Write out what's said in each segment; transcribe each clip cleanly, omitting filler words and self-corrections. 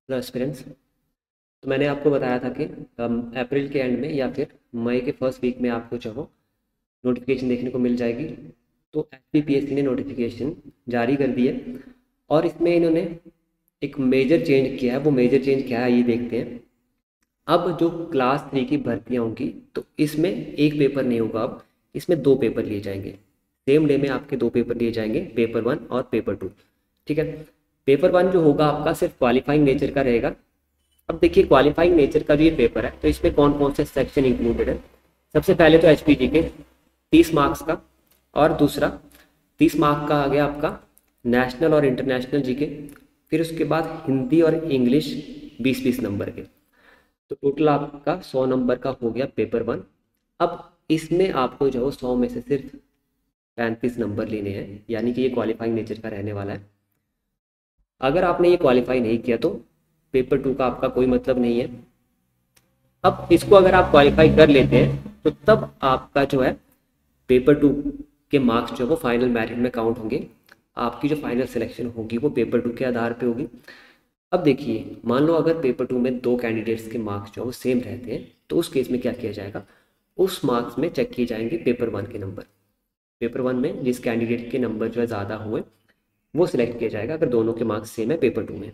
Hello aspirants. तो मैंने आपको बताया था कि अप्रैल के एंड में या फिर मई के फर्स्ट वीक में आपको जो हो नोटिफिकेशन देखने को मिल जाएगी। तो एचपीपीएससी ने नोटिफिकेशन जारी कर दी है और इसमें इन्होंने एक मेजर चेंज किया है। वो मेजर चेंज क्या है ये देखते हैं। अब जो क्लास 3 की भर्तियाँ होंगी तो इसमें एक पेपर नहीं होगा, अब इसमें दो पेपर लिए जाएंगे। सेम डे में आपके दो पेपर लिए जाएंगे, पेपर 1 और पेपर 2। ठीक है। पेपर 1 जो होगा आपका सिर्फ क्वालिफाइंग नेचर का रहेगा। अब देखिए क्वालिफाइंग नेचर का जो ये पेपर है तो इसमें कौन कौन से सेक्शन इंक्लूडेड है। सबसे पहले तो एचपीजी के 30 मार्क्स का, और दूसरा 30 मार्क का आ गया आपका नेशनल और इंटरनेशनल जीके। फिर उसके बाद हिंदी और इंग्लिश 20-20 नंबर के। तो टोटल आपका 100 नंबर का हो गया पेपर 1। अब इसमें आपको जो 100 में से सिर्फ 35 नंबर लेने हैं, यानी कि ये क्वालिफाइंग नेचर का रहने वाला है। अगर आपने ये क्वालिफाई नहीं किया तो पेपर 2 का आपका कोई मतलब नहीं है। अब इसको अगर आप क्वालिफाई कर लेते हैं तो तब आपका जो है पेपर 2 के मार्क्स जो है वो फाइनल मेरिट में काउंट होंगे। आपकी जो फाइनल सिलेक्शन होगी वो पेपर 2 के आधार पे होगी। अब देखिए, मान लो अगर पेपर 2 में दो कैंडिडेट्स के मार्क्स जो है वो सेम रहते हैं तो उस केस में क्या किया जाएगा, उस मार्क्स में चेक किए जाएंगे पेपर 1 के नंबर। पेपर 1 में जिस कैंडिडेट के नंबर जो है ज़्यादा हुए वो सिलेक्ट किया जाएगा अगर दोनों के मार्क्स सेम है पेपर 2 में।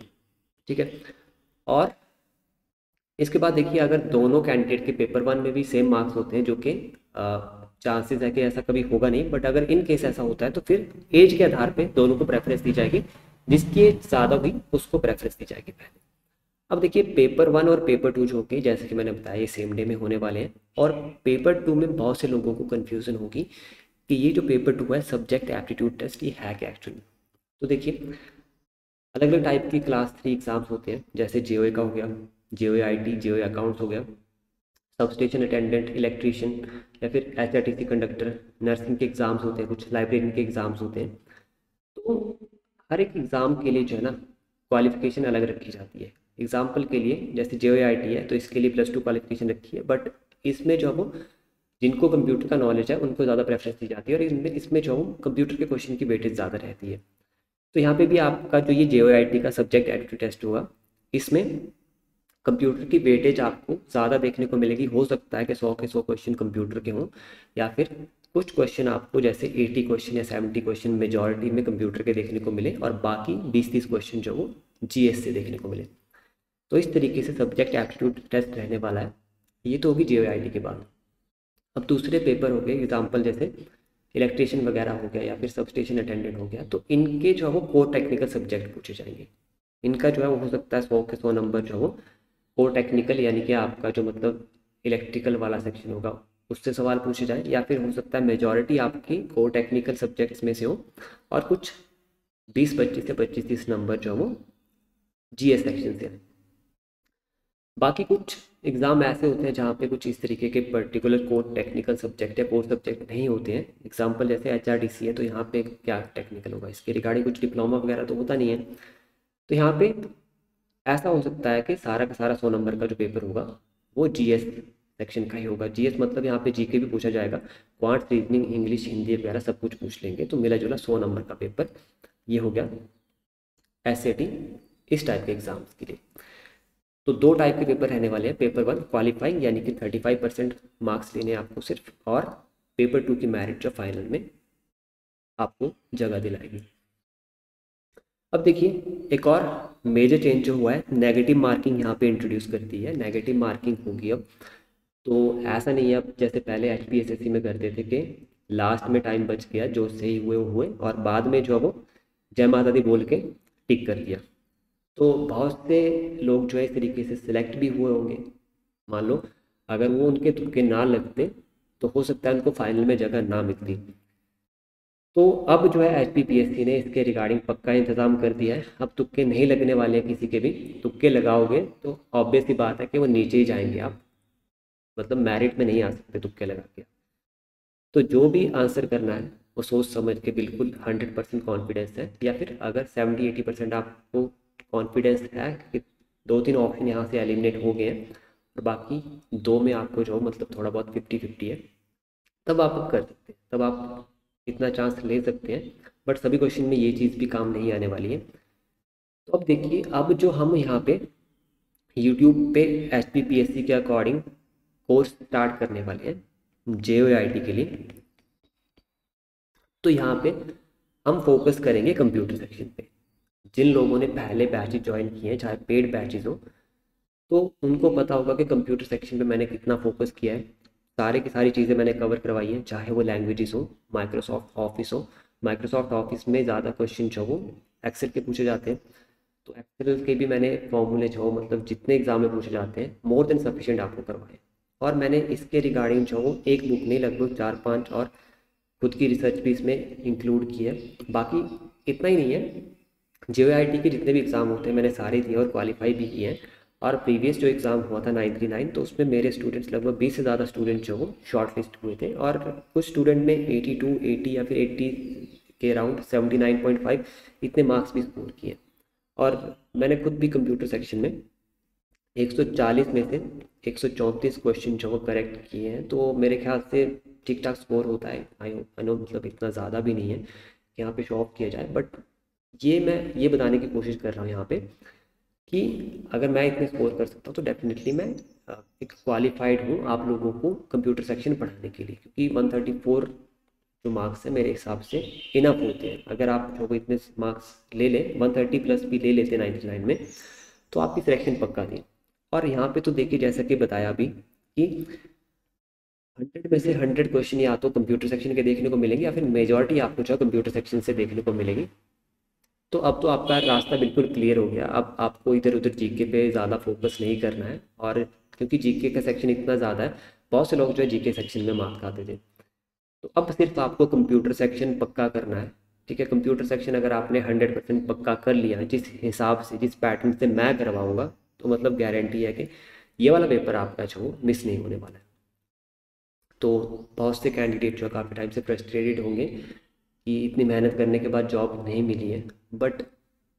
ठीक है। और इसके बाद देखिए, अगर दोनों कैंडिडेट के पेपर 1 में भी सेम मार्क्स होते हैं, जो कि चांसेस है कि ऐसा कभी होगा नहीं, बट अगर इन केस ऐसा होता है तो फिर एज के आधार पे दोनों को प्रेफरेंस दी जाएगी। जिसकी एज ज़्यादा हुई उसको प्रेफरेंस दी जाएगी पहले। अब देखिए, पेपर 1 और पेपर 2 जो होंगे जैसे कि मैंने बताया ये सेम डे में होने वाले हैं। और पेपर 2 में बहुत से लोगों को कन्फ्यूज़न होगी कि ये जो पेपर 2 है सब्जेक्ट एप्टीट्यूड टेस्ट, ये है क्या एक्चुअली। तो देखिए, अलग अलग टाइप की क्लास 3 एग्जाम्स होते हैं, जैसे जेओए का हो गया, जेओए आईटी, जेओए अकाउंट्स हो गया, सब स्टेशन अटेंडेंट, इलेक्ट्रीशियन, या फिर एचआरटीसी कंडक्टर। नर्सिंग के एग्ज़ाम्स होते हैं, कुछ लाइब्रेरियन के एग्ज़ाम्स होते हैं। तो हर एक एग्ज़ाम के लिए जो है ना क्वालिफिकेशन अलग रखी जाती है। एग्जाम्पल के लिए जैसे जेओआईटी है तो इसके लिए +2 क्वालिफिकेशन रखी है, बट इसमें जो है वो जिनको कंप्यूटर का नॉलेज है उनको ज़्यादा प्रेफरेंस दी जाती है, और इसमें इसमें जो है वो कंप्यूटर के क्वेश्चन की वेटेज ज़्यादा रहती है। तो यहाँ पे भी आपका जो ये जेओआईटी का सब्जेक्ट एप्टीट्यूड टेस्ट होगा, इसमें कंप्यूटर की वेटेज आपको ज़्यादा देखने को मिलेगी। हो सकता है कि 100 के 100 क्वेश्चन कंप्यूटर के हों, या फिर कुछ क्वेश्चन आपको जैसे 80 क्वेश्चन या 70 क्वेश्चन मेजॉरिटी में कंप्यूटर के देखने को मिले, और बाकी 20-30 क्वेश्चन जो वो जीएस से देखने को मिले। तो इस तरीके से सब्जेक्ट एप्टीट्यूड टेस्ट रहने वाला है। ये तो होगी जेओआईटी के बाद। अब दूसरे पेपर हो गए, एग्जाम्पल जैसे इलेक्ट्रीशियन वगैरह हो गया या फिर सब स्टेशन अटेंडेंट हो गया, तो इनके जो है वो कोर टेक्निकल सब्जेक्ट पूछे जाएंगे। इनका जो है वो हो सकता है 100 के 100 नंबर जो है वो कोर टेक्निकल, यानी कि आपका जो मतलब इलेक्ट्रिकल वाला सेक्शन होगा उससे सवाल पूछे जाए, या फिर हो सकता है मेजॉरिटी आपकी कोर टेक्निकल सब्जेक्ट्स में से हो और कुछ 20-25 से 25-30 नंबर जो है वो जीएस सेक्शन से। बाकी कुछ एग्ज़ाम ऐसे होते हैं जहाँ पे कुछ इस तरीके के पर्टिकुलर कोर टेक्निकल सब्जेक्ट या कोर सब्जेक्ट नहीं होते हैं। एग्जाम्पल जैसे एचआरडीसी है तो यहाँ पे क्या टेक्निकल होगा, इसके रिगार्डिंग कुछ डिप्लोमा वगैरह तो होता नहीं है। तो यहाँ पे ऐसा हो सकता है कि सारा का सारा 100 नंबर का जो पेपर होगा वो जीएस सेक्शन का ही होगा। जीएस मतलब यहाँ पे जीके भी पूछा जाएगा, क्वांट, रीजनिंग, इंग्लिश, हिंदी वगैरह सब कुछ पूछ लेंगे, तो मिला जुला 100 नंबर का पेपर ये हो गया एसएटी इस टाइप के एग्जाम्स के लिए। तो दो टाइप के पेपर रहने वाले हैं, पेपर 1 क्वालिफाइंग यानी कि 35% मार्क्स लेने हैं आपको सिर्फ, और पेपर 2 की मेरिट जो फाइनल में आपको जगह दिलाएगी। अब देखिए, एक और मेजर चेंज जो हुआ है, नेगेटिव मार्किंग यहाँ पे इंट्रोड्यूस कर दी है। नेगेटिव मार्किंग होगी अब। तो ऐसा नहीं है अब जैसे पहले एचपीएसएससी में करते थे कि लास्ट में टाइम बच गया, जो सही हुए वो हुए, और बाद में जो है वो जय माता दी बोल के टिक कर दिया। तो बहुत से लोग जो है इस तरीके से सिलेक्ट भी हुए होंगे। मान लो अगर वो उनके तुक्के ना लगते तो हो सकता है उनको फाइनल में जगह ना मिलती। तो अब जो है एचपीपीएससी ने इसके रिगार्डिंग पक्का इंतज़ाम कर दिया है। अब तुक्के नहीं लगने वाले हैं किसी के भी। तुक्के लगाओगे तो ऑब्वियस सी बात है कि वो नीचे ही जाएंगे, आप मतलब मेरिट में नहीं आ सकते तुक्के लगा के। तो जो भी आंसर करना है वो सोच समझ के बिल्कुल 100% कॉन्फिडेंस है, या फिर अगर 70-80% आपको कॉन्फिडेंस है कि 2-3 ऑप्शन यहाँ से एलिमिनेट हो गए हैं और बाकी दो में आपको जो मतलब थोड़ा बहुत 50-50 है, तब आप कर सकते हैं, तब आप इतना चांस ले सकते हैं। बट सभी क्वेश्चन में ये चीज़ भी काम नहीं आने वाली है। तो अब देखिए, अब जो हम यहाँ पे यूट्यूब पे HPPSC के अकॉर्डिंग कोर्स स्टार्ट करने वाले हैं JOIT के लिए। तो यहाँ पे हम फोकस करेंगे कंप्यूटर सेक्शन पे। जिन लोगों ने पहले बैचेज ज्वाइन किए हैं, चाहे पेड बैचेज हो, तो उनको पता होगा कि कंप्यूटर सेक्शन पे मैंने कितना फोकस किया है। सारे की सारी चीज़ें मैंने कवर करवाई हैं, चाहे वो लैंग्वेजेस हो, माइक्रोसॉफ्ट ऑफिस हो। माइक्रोसॉफ्ट ऑफिस में ज़्यादा क्वेश्चन जो वो एक्सेल के पूछे जाते हैं, तो एक्सेल के भी मैंने फॉर्मूले जो मतलब जितने एग्जाम में पूछे जाते हैं मोर देन सफिशिएंट आपको करवाए। और मैंने इसके रिगार्डिंग जो वो एक बुक नहीं, लगभग 4-5 और खुद की रिसर्च भी इसमें इंक्लूड की है। बाकी इतना ही नहीं है, JOIT के जितने भी एग्ज़ाम होते हैं मैंने सारे दिए और क्वालिफाई भी किए हैं। और प्रीवियस जो एग्ज़ाम हुआ था 939, तो उसमें मेरे स्टूडेंट्स लगभग 20 से ज़्यादा स्टूडेंट जो वो शॉर्ट लिस्ट हुए थे, और कुछ स्टूडेंट ने 82, 80 या फिर 80 के अराउंड 79.5 इतने मार्क्स भी स्कोर किए। और मैंने खुद भी कंप्यूटर सेक्शन में 140 में से 134 क्वेश्चन जो वो करेक्ट किए हैं, तो मेरे ख्याल से ठीक ठाक स्कोर होता है। आई नो मतलब इतना ज़्यादा भी नहीं है कि यहाँ पे शो ऑफ किया जाए, बट मैं ये बताने की कोशिश कर रहा हूँ यहाँ पे कि अगर मैं इतने स्कोर कर सकता हूँ तो डेफिनेटली मैं एक क्वालिफाइड हूँ आप लोगों को कंप्यूटर सेक्शन पढ़ाने के लिए, क्योंकि 134 जो मार्क्स है मेरे हिसाब से इनफ होते हैं। अगर आप जो इतने मार्क्स ले लें, 130 प्लस भी ले लेते 99 में, तो आपकी सिलेक्शन पक्का थी। और यहाँ पे तो देखिए जैसा कि बताया अभी कि 100 में से 100 क्वेश्चन या तो कंप्यूटर सेक्शन के देखने को मिलेंगे, या फिर मेजॉरिटी आपको जो कंप्यूटर सेक्शन से देखने को मिलेगी। तो अब तो आपका रास्ता बिल्कुल क्लियर हो गया। अब आपको इधर उधर जीके पे ज़्यादा फोकस नहीं करना है, और क्योंकि जीके का सेक्शन इतना ज़्यादा है, बहुत से लोग जो है जीके सेक्शन में मार्क्स खाते थे। तो अब सिर्फ आपको कंप्यूटर सेक्शन पक्का करना है। ठीक है, कंप्यूटर सेक्शन अगर आपने 100% पक्का कर लिया जिस हिसाब से, जिस पैटर्न से मैं करवाऊँगा, तो मतलब गारंटी है कि ये वाला पेपर आपका जो मिस नहीं होने वाला है। तो बहुत से कैंडिडेट जो काफ़ी टाइम से फ्रस्ट्रेटेड होंगे कि इतनी मेहनत करने के बाद जॉब नहीं मिली है, बट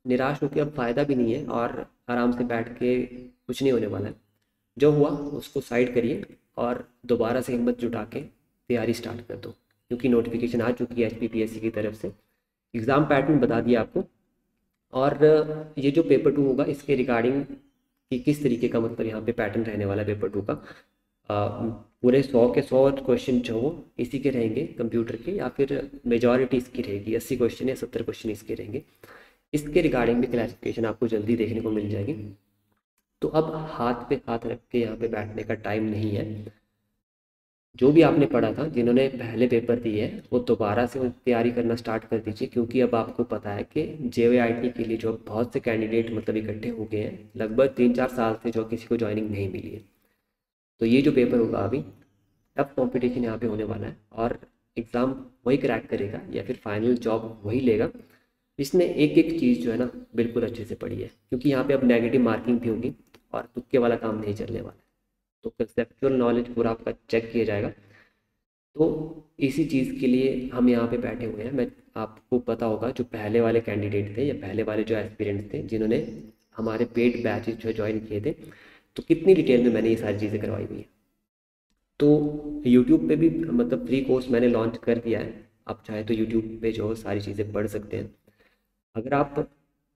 निराश होकर अब फ़ायदा भी नहीं है, और आराम से बैठ के कुछ नहीं होने वाला है। जो हुआ उसको साइड करिए और दोबारा से हिम्मत जुटा के तैयारी स्टार्ट कर दो, क्योंकि नोटिफिकेशन आ चुकी है HPPSC की तरफ से। एग्ज़ाम पैटर्न बता दिया आपको, और ये जो पेपर 2 होगा इसके रिगार्डिंग कि किस तरीके का मतलब यहाँ पे पैटर्न रहने वाला है पेपर 2 का। पूरे 100 के 100 क्वेश्चन जो वो इसी के रहेंगे कंप्यूटर के, या फिर मेजॉरिटी इसकी रहेगी, 80 क्वेश्चन या 70 क्वेश्चन इसके रहेंगे। इसके रिगार्डिंग भी क्लैरिफिकेशन आपको जल्दी देखने को मिल जाएगी। तो अब हाथ पे हाथ रख के यहाँ पे बैठने का टाइम नहीं है। जो भी आपने पढ़ा था, जिन्होंने पहले पेपर दिए हैं, वो दोबारा से तैयारी करना स्टार्ट कर दीजिए, क्योंकि अब आपको पता है कि JOIT के लिए जो बहुत से कैंडिडेट मतलब इकट्ठे हो गए हैं, लगभग 3-4 साल से जो किसी को ज्वाइनिंग नहीं मिली है। तो ये जो पेपर होगा अभी, टफ कंपटीशन यहाँ पे होने वाला है, और एग्ज़ाम वही क्रैक करेगा या फिर फाइनल जॉब वही लेगा जिसने एक एक चीज़ जो है ना बिल्कुल अच्छे से पढ़ी है। क्योंकि यहाँ पे अब नेगेटिव मार्किंग भी होगी, और तुक्के वाला काम नहीं चलने वाला है। तो कंसेप्चुअल नॉलेज पूरा आपका चेक किया जाएगा। तो इसी चीज़ के लिए हम यहाँ पे बैठे हुए हैं। मैं आपको पता होगा जो पहले वाले कैंडिडेट थे या पहले वाले जो एस्पिरेंट्स थे जिन्होंने हमारे पेड बैचेज जो ज्वाइन किए थे, तो कितनी डिटेल में मैंने ये सारी चीज़ें करवाई हुई है। तो यूट्यूब पे भी मतलब फ्री कोर्स मैंने लॉन्च कर दिया है। आप चाहे तो यूट्यूब पे जो सारी चीज़ें पढ़ सकते हैं। अगर आप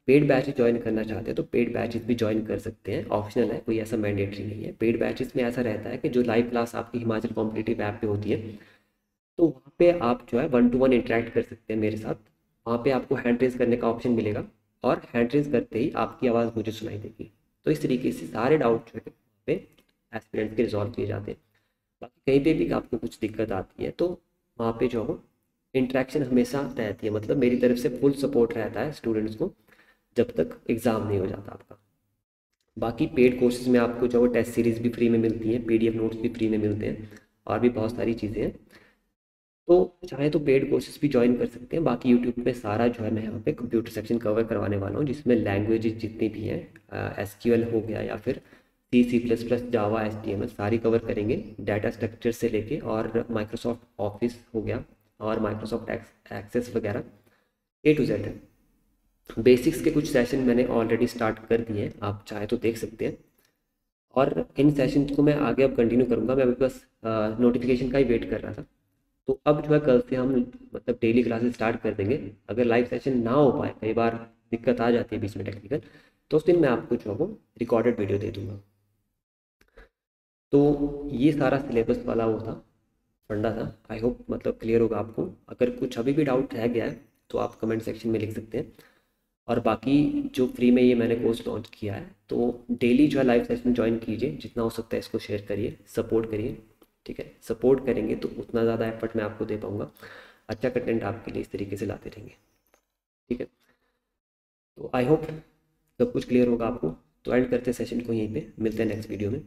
पेड बैचेज ज्वाइन करना चाहते हैं तो पेड बैचेज भी ज्वाइन कर सकते हैं, ऑप्शनल है, कोई ऐसा मैंडेटरी नहीं है। पेड बैचेज में ऐसा रहता है कि जो लाइव क्लास आपकी हिमाचल कॉम्पिटिटिव ऐप पे होती है, तो वहाँ पे आप जो है 1-to-1 इंटरेक्ट कर सकते हैं मेरे साथ। वहाँ पे आपको हैंड रेज करने का ऑप्शन मिलेगा, और हैंड रेज करते ही आपकी आवाज़ मुझे सुनाई देगी। तो इस तरीके से सारे डाउट जो है पे एस्पिरेंट्स के रिजॉल्व किए जाते हैं। बाकी कहीं पे भी आपको कुछ दिक्कत आती है तो वहाँ पे जो हो इंटरेक्शन हमेशा रहती है, मतलब मेरी तरफ से फुल सपोर्ट रहता है स्टूडेंट्स को जब तक एग्ज़ाम नहीं हो जाता आपका। बाकी पेड कोर्सेज में आपको जो टेस्ट सीरीज़ भी फ्री में मिलती है, PDF नोट्स भी फ्री में मिलते हैं, और भी बहुत सारी चीज़ें हैं। तो चाहे तो पेड कोर्सेज भी ज्वाइन कर सकते हैं। बाकी यूट्यूब पे सारा जो है मैं यहाँ पे कंप्यूटर सेक्शन कवर करवाने वाला हूँ, जिसमें लैंग्वेजेस जितनी भी हैं, SQL हो गया या फिर C++, जावा, HTML सारी कवर करेंगे, डाटा स्ट्रक्चर से लेके, और माइक्रोसॉफ्ट ऑफिस हो गया और माइक्रोसॉफ्ट एक्सेस वगैरह A to Z है। बेसिक्स के कुछ सेशन मैंने ऑलरेडी स्टार्ट कर दिए हैं, आप चाहे तो देख सकते हैं, और इन सेशन को मैं आगे अब कंटिन्यू करूँगा। मैं अभी बस नोटिफिकेशन का ही वेट कर रहा था। तो अब जो है कल से हम मतलब डेली क्लासेस स्टार्ट कर देंगे। अगर लाइव सेशन ना हो पाए, कई बार दिक्कत आ जाती है बीच में टेक्निकल, तो उस दिन मैं आपको जो है वो रिकॉर्डेड वीडियो दे दूँगा। तो ये सारा सिलेबस वाला वो था, फंडा था। आई होप मतलब क्लियर होगा आपको। अगर कुछ अभी भी डाउट रह गया है तो आप कमेंट सेक्शन में लिख सकते हैं। और बाकी जो फ्री में ये मैंने कोर्स लॉन्च किया है, तो डेली जो है लाइव सेशन ज्वाइन कीजिए, जितना हो सकता है इसको शेयर करिए, सपोर्ट करिए। ठीक है, सपोर्ट करेंगे तो उतना ज़्यादा एफर्ट मैं आपको दे पाऊँगा, अच्छा कंटेंट आपके लिए इस तरीके से लाते रहेंगे। ठीक है, तो आई होप सब कुछ क्लियर होगा आपको। तो एंड करते हैं सेशन को यहीं पे, मिलते हैं नेक्स्ट वीडियो में।